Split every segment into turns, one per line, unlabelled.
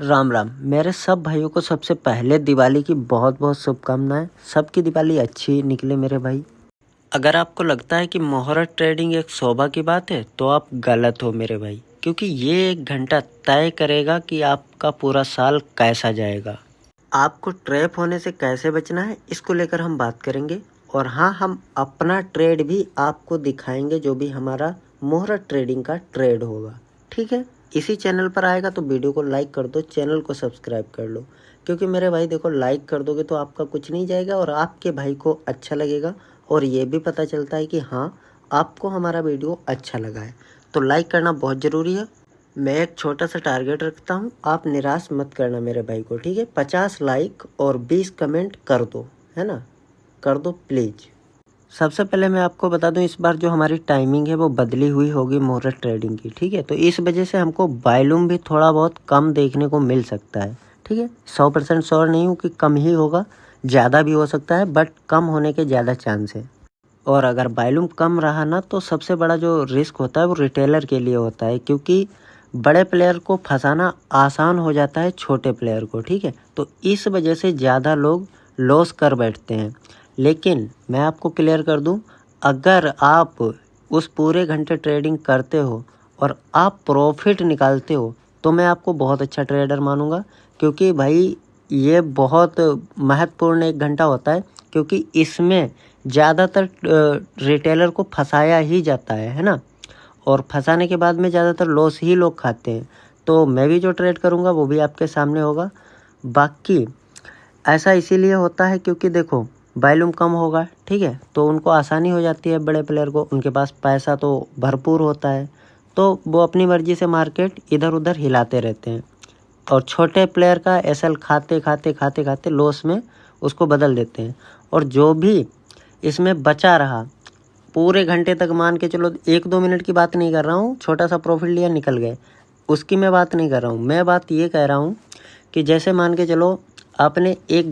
राम राम। मेरे सब भाइयों को सबसे पहले दिवाली की बहुत बहुत शुभकामनाएं। सबकी दिवाली अच्छी निकले मेरे भाई। अगर आपको लगता है कि मुहूर्त ट्रेडिंग एक शोभा की बात है तो आप गलत हो मेरे भाई, क्योंकि ये 1 घंटा तय करेगा कि आपका पूरा साल कैसा जाएगा। आपको ट्रैप होने से कैसे बचना है इसको लेकर हम बात करेंगे। और हाँ, हम अपना ट्रेड भी आपको दिखाएंगे, जो भी हमारा मुहूर्त ट्रेडिंग का ट्रेड होगा। ठीक है, इसी चैनल पर आएगा तो वीडियो को लाइक कर दो, चैनल को सब्सक्राइब कर लो। क्योंकि मेरे भाई देखो, लाइक कर दोगे तो आपका कुछ नहीं जाएगा और आपके भाई को अच्छा लगेगा, और ये भी पता चलता है कि हाँ, आपको हमारा वीडियो अच्छा लगा है। तो लाइक करना बहुत ज़रूरी है। मैं एक छोटा सा टारगेट रखता हूँ, आप निराश मत करना मेरे भाई को। ठीक है, 50 लाइक और 20 कमेंट कर दो, है ना, कर दो प्लीज़। सबसे पहले मैं आपको बता दूं, इस बार जो हमारी टाइमिंग है वो बदली हुई होगी मुहूर्त ट्रेडिंग की। ठीक है, तो इस वजह से हमको वॉल्यूम भी थोड़ा बहुत कम देखने को मिल सकता है। ठीक है, 100% श्योर नहीं हूँ कि कम ही होगा, ज़्यादा भी हो सकता है, बट कम होने के ज़्यादा चांस है। और अगर वॉल्यूम कम रहा ना तो सबसे बड़ा जो रिस्क होता है वो रिटेलर के लिए होता है, क्योंकि बड़े प्लेयर को फंसाना आसान हो जाता है छोटे प्लेयर को। ठीक है, तो इस वजह से ज़्यादा लोग लॉस कर बैठते हैं। लेकिन मैं आपको क्लियर कर दूं, अगर आप उस पूरे घंटे ट्रेडिंग करते हो और आप प्रॉफिट निकालते हो तो मैं आपको बहुत अच्छा ट्रेडर मानूंगा। क्योंकि भाई ये बहुत महत्वपूर्ण 1 घंटा होता है, क्योंकि इसमें ज़्यादातर रिटेलर को फंसाया ही जाता है ना, और फंसाने के बाद में ज़्यादातर लॉस ही लोग खाते हैं। तो मैं भी जो ट्रेड करूँगा वो भी आपके सामने होगा। बाकी ऐसा इसीलिए होता है क्योंकि देखो, वॉल्यूम कम होगा, ठीक है, तो उनको आसानी हो जाती है। बड़े प्लेयर को, उनके पास पैसा तो भरपूर होता है, तो वो अपनी मर्जी से मार्केट इधर उधर हिलाते रहते हैं। और छोटे प्लेयर का एसएल खाते खाते खाते खाते लॉस में उसको बदल देते हैं। और जो भी इसमें बचा रहा पूरे घंटे तक, मान के चलो 1-2 मिनट की बात नहीं कर रहा हूँ, छोटा सा प्रॉफिट लिया निकल गए, उसकी मैं बात नहीं कर रहा हूँ। मैं बात ये कह रहा हूँ कि जैसे मान के चलो आपने 1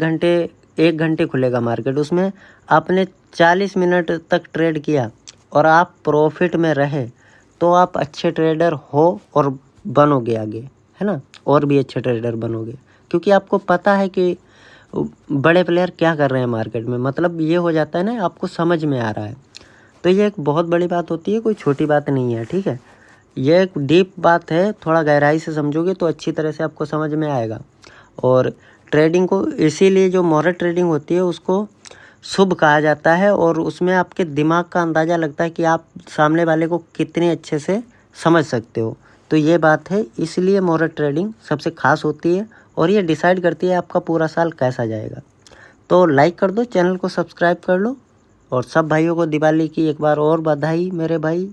घंटे खुलेगा मार्केट, उसमें आपने 40 मिनट तक ट्रेड किया और आप प्रॉफिट में रहे, तो आप अच्छे ट्रेडर हो और बनोगे आगे, है ना, और भी अच्छे ट्रेडर बनोगे। क्योंकि आपको पता है कि बड़े प्लेयर क्या कर रहे हैं मार्केट में, मतलब ये हो जाता है ना, आपको समझ में आ रहा है। तो ये एक बहुत बड़ी बात होती है, कोई छोटी बात नहीं है। ठीक है, ये एक डीप बात है, थोड़ा गहराई से समझोगे तो अच्छी तरह से आपको समझ में आएगा। और ट्रेडिंग को इसीलिए जो मुहूर्त ट्रेडिंग होती है उसको शुभ कहा जाता है, और उसमें आपके दिमाग का अंदाज़ा लगता है कि आप सामने वाले को कितने अच्छे से समझ सकते हो। तो ये बात है, इसलिए मुहूर्त ट्रेडिंग सबसे खास होती है, और ये डिसाइड करती है आपका पूरा साल कैसा जाएगा। तो लाइक कर दो, चैनल को सब्सक्राइब कर लो, और सब भाइयों को दिवाली की एक बार और बधाई मेरे भाई।